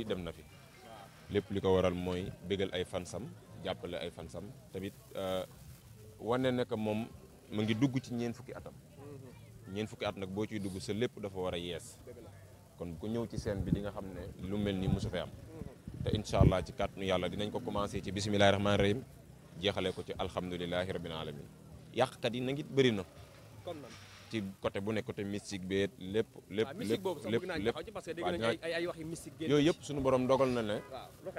dem na fi lépp li ko waral mooy bégal ay fansam jàppale ay fansam tamit wane ne que moom mu ngi dugg ci ñeent fukki atam ñeent fukki at nag boo ciy dugg sa lépp dafa war a yees kon ku ñëw ci scène bi di nga xam ne lu mel ni mosu fee am te incha allah ci kàttanu yàlla dinañ ko commencé ci bisimilahi rahmaani rahim jeexalee ko ci alhamdulilahi rabbil alamin yàqkat yi nag it bëri na ci côté bu nekk côté mystique bi lépp yooyu yëpp suñu borom dogal na ne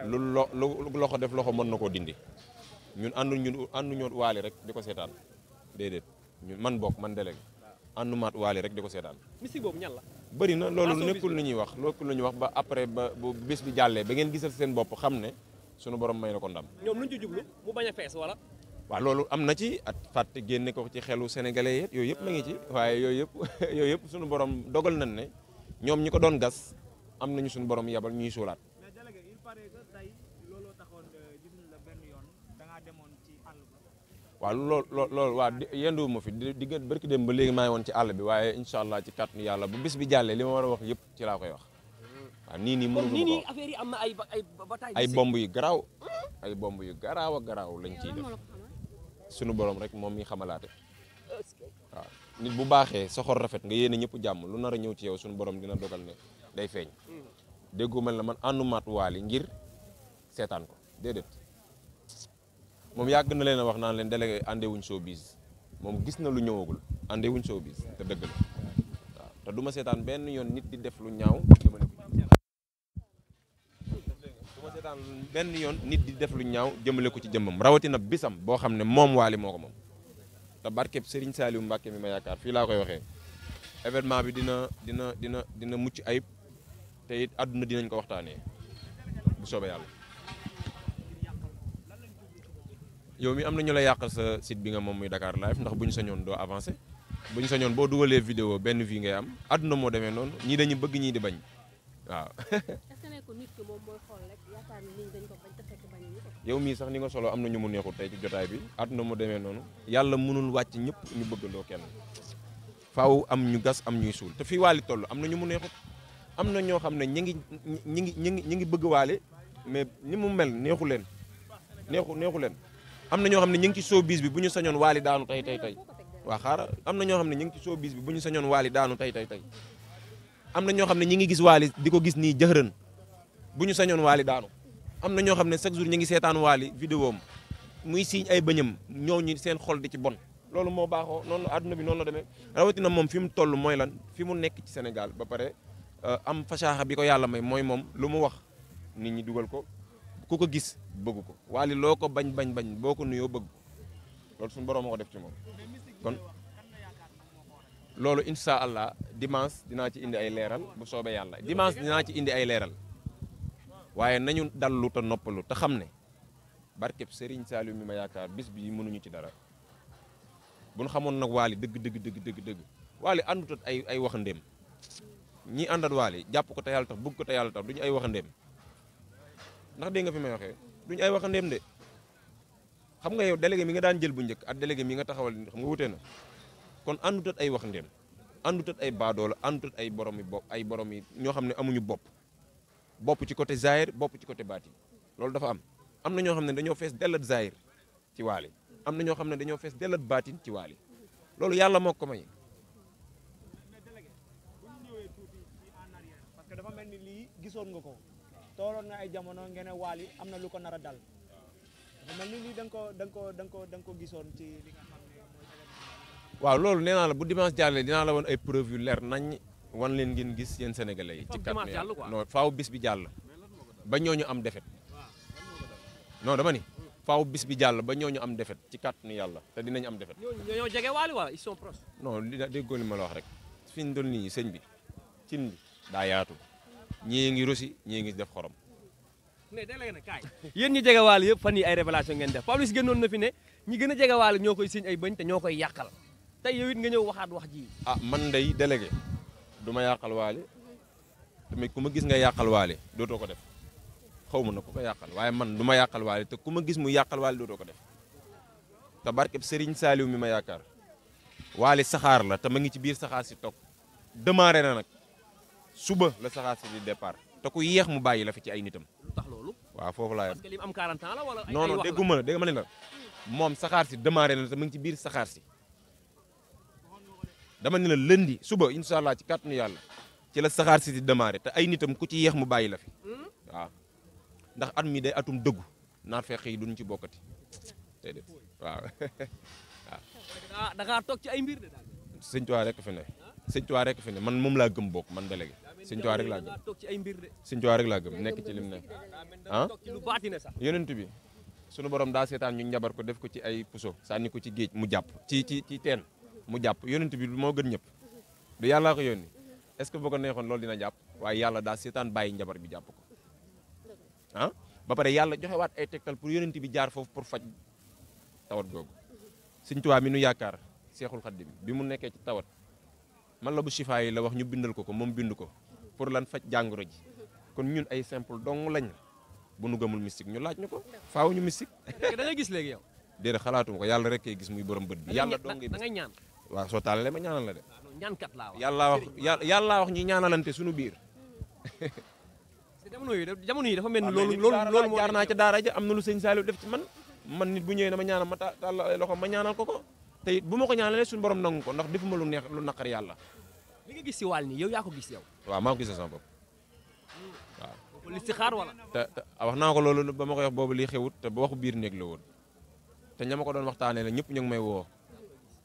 lu loxo def loxo mën na koo dindi ñun ànduñu waali rek di ko seetaan déedéet ñun man délégué àndumaat waali rek di ko seetaan mystique boobu ñan la bëri na loolu nekkul lu ñuy wax ba après ba bu bés bi jàllee ba ngeen gisal seen bopp xam ne suñu borom may na ko ndam ñoom luñ ci jublu mu bañ a fees wala waaw loolu am na ci at fàtte génne ko ci xelu sénégalais yi yooyu yëpp ma ngi ci waaye yooyu yëpp suñu borom dogal nañ ne ñoom ñi ko doon gas am nañu suñu borom yabal ñuy suulaat. mais délégué il paraît que tey looloo taxoon gisuñu la benn yoon da ngaa demoon ci àll ba. waaw loolu waaw yendu ma fi di barki dem ba léegi maa ngi woon ci àll bi waaye incha allah ci kàttanu yàlla bu bis bi jàllee li ma war a wax yëpp ci laa koy wax. waaw nii mënuñu ko affaire yi am na ay bataille ay bomb yu garaaw ay bomb yu garaaw a garaaw lañ ciy def. sunu borom rek moom mi xamalaate waaw nit bu baaxee soxor rafet nga yéene ñëpp jàmm lu nar a ñëw ci yow sunu borom dina dogal ne day feeñ déggoo mel na man àndumaat waali ngir seetaan ko déedéet moom yàgg na leen a wax naan leen délégué àndee wuñ showbiz moom gis na lu ñëwagul àndee wuñ showbiz te dëgg la waaw te du ma seetaan benn yoon nit di def lu ñaaw jëmale ko benn yoon nit di def lu ñaaw jëmale ko ci jëmmam rawatina bisam boo xam ne moom waali moo ko moom te barkeb Serigne Saliou Mbacke mi ma yaakaar fii laa koy waxee événement bi dina mucc ayib te it àdduna dinañ ko waxtaanee bu soobee yàlla. yow mi am na ñu la yàqal sa site bi nga moom muy Dakar Live ndax bu ñu sañoon doo avancé bu ñu sañoon boo dugalee vidéo benn vie ngay am àdduna moo demee noonu ñii dañuy bëgg ñii di bañ waaw. yow mii sax ni nga solo am na ñu mu neexul tey ci jotaay bi àdduna mu demee noonu yàlla mënul wàcc ñëpp ñu bëggandoo kenn faaw am ñu gas am ñuy suul te fii waali toll am na ñu mu neexut am na ñoo xam ne ñi ngi bëgg waale mais ni mu mel neexu leen am na ñoo xam ne ñu ngi ci showbiz bi bu ñu sañoon waali daanu tey waa xaaral am na ñoo xam ne ñu ngi ci showbiz bi bu ñu sañoon waali daanu tey am na ñoo xam ne ñi ngi gis waali di ko gis nii jëxërën bu ñu sañoon waali daanu am na ñoo xam ne chaque jour ñu ngi seetaan waali vidéo am muy siiñ ay bëñam ñooñu seen xol di ci bon loolu moo baaxoo noonu la àdduna bi noonu la demee rawatina moom fi mu toll mooy lan fi mu nekk ci Sénégal ba pare am fasaaxa bi ko yàlla may mooy moom lu mu wax nit ñi dugal ko ku ko gis bëgg ko waali loo ko bañ boo ko nuyoo bëgg ko loolu suñu borom moo ko def ci moom kon loolu incha allah dimanche dinaa ci indi ay leeral bu soobee yàlla dimanche dinaa ci indi ay leeral waaye nañu dallu te noppalu te xam ne barkeb Serigne Saliou mi ma yaakaar bis bi mënuñu ci dara bu ñu xamoon nag waali dëgg waali àndut ay waxandéem ñi àndat waali jàpp ko te yàlla tax bëgg ko te yàlla tax duñu ay waxandéem ndax dégg nga fi may waxee duñu ay waxandéem de xam nga yow délégué mi nga daan jël bu njëkk ak délégué mi nga taxawal xam nga wutee na kon àndutat ay waxandéem àndutat ay baadoola àndutat ay borom yi ñoo xam ne amuñu bopp ci côté zahir bopp ci côté baatin loolu dafa am na ñoo xam ne dañoo fees dellat zahir ci waali am na ñoo xam ne dañoo fees dellat baatin ci waali loolu yàlla moo ko may. parce que dafa mel ni lii gisoon nga ko tooloon na ay jamono ngeen ne waali am na lu ko nar a dal dafa mel ni lii da nga ko gisoon ci li nga xam ne mooy. waaw loolu nee naa la bu dimanche jàllee dinaa la woon ay preuve yu leer nañ wan leen ngeen gis yéen sénégalais yi. ci kàddu yàlla non faaw bis bi jàll ba ñooñu am defet non dama ni faaw bis bi jàll ba ñooñu am defet ci kàttanu yàlla te dinañ am defet. ñoo jege waali wala ils sont proches. non li déggoo li ma la wax rek fi ñu doon nii sëñ bi cin bi daa yaatu ñii ngi rosi ñii ngi def xorom. mais délégué nag kaay yéen ñi jege waali yëpp fan yi ay révélation ngeen def Pawlish génnoon na fi ne ñi gën a jege waali ñoo koy siñ ay bëñ te ñoo koy yàqal tey yow it nga ñëw waxaat wax ji. man day délégué du ma yàqal waali tamit ku ma gis nga yàqal waali dootoo ko def xaw ma na ku ko yàqal waaye man du ma yàqal waali te ku ma gis mu yàqal waali dootoo ko def te barkeb Serigne Saliou mi ma yaakaar waali saxaar la te ma ngi ci biir saxaar si toog démarré na nag suba la saxaar si di départ te ku yéex mu bàyyi la fi ci ay nitam. lu tax loolu. waaw foofu laa yem. parce que li mu am 40 ans la wala ay non non wax la dégguma la dégg ma ne la moom saxaar si démarré na te mu ngi ci biir saxaar si dama ne la lundi suba incha allah ci kàttanu yàlla ci la saxaar si di démarré te ay nitam ku ci yéex mu bàyyi la fi waaw ndax at mi day atum dëggu naar feq yi duñ ci bokkati déedéet waaw waaw. da ngaa toog ci ay mbir de daal. sëñ Tuubaa rek fi ne sëñ Tuubaa rek fi ne man moom laa gëm bokk man délégué sëñ Tuubaa rek laa gëm toog ci ay mbir de. sëñ Tuubaa rek laa gëm nekk ci lim ne ah toog ci lu baatine sax. yonent bi sunu borom daa seetaan ñu njabar ko def ko ci ay puso sànni ko ci géej mu jàpp ci teen mu jàpp yonent bi moo gën ñëpp du yàllaa ko yónni est-ce que boo ko neexoon loolu dina jàpp waaye yàlla daa seetaan bàyyi njabar bi jàpp ko ah ba pare yàlla joxewaat ay tegtal pour yonent bi jaar foofu pour faj tawat googu sëñ Tuubaa mi nu yaakaar Seexul Xaddim bi mu nekkee ci tawat man la bu sifaa yi la wax ñu bindal ko moom bind ko pour lan faj jàngoro ji kon ñun ay simple dong lañ bu nu gëmul mystique ñu laaj ñu ko faaw ñu mystique. da ngay gis léegi yow. déedéet xalaatuma ko yàlla rek kay gis muy borom bët bi. yàlla dong ngay da ngay ñaan. waaw soo taalalee ma ñaanal la de. ñaankat laa wax. yàlla wax ñi ñaanalante suñu biir. jamono yi dafa mel ni loolu jaar naa ca daara ja am na lu sëñ Saliou def ci man nit bu ñëwee dama ñaanal ma taal loxo ma ñaanal ko te it bu ma ko ñaanalee suñu borom nangu ko ndax defuma lu neex lu naqar yàlla. li nga gis si wàll nii yow yaa ko gis yow. waaw maa ko gisee sama bopp waaw. li si xaar wala. te wax naa ko loolu ba ma koy wax boobu lii xewut te ba waxu biir néeg la woon te ña ma ko doon waxtaanee la ñëpp ñu ngi may woo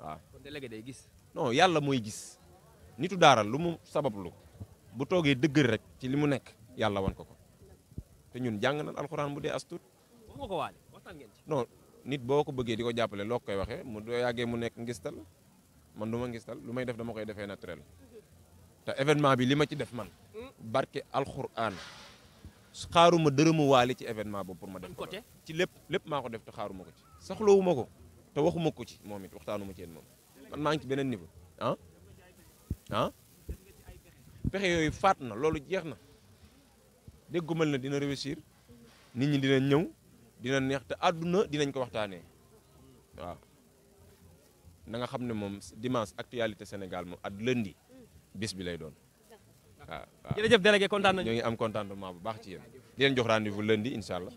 waaw. kon délégué day gis. non yàlla mooy gis nitu daara lu mu sabablu bu toogee dëggër rek ci li mu nekk yàlla wan ko te ñun jàng nañ alxuraan bu dee as tuut. wax nga ko waale waxtaan ngeen ci. non nit boo ko bëggee di ko jàppale loo koy waxee mu doo yàggee mu nekk ngistal man du ma ngistal lu may def dama koy defee naturel te événement bi li ma ci def man barke alxuraan xaaruma dërëmu waali ci événement boobu pour ma def ko ci lépp maa ko def te xaaruma ko ci soxlawuma ko te waxuma ko ci moom it waxtaanuma ci yéen moom man maa ngi ci beneen niveau pexe yooyu faat na loolu jeex na déggumal na dina réussir nit ñi dina ñëw dina neex te àdduna dinañ ko waxtaanee waaw na nga xam ne moom dimanche actualité Sénégal moom at lundi bis bi lay doon waaw. jërëjëf délégué kontaan nañu. ñoo ngi am contentement bu baax ci yéen di leen jox rendez-vous lundi incha allah.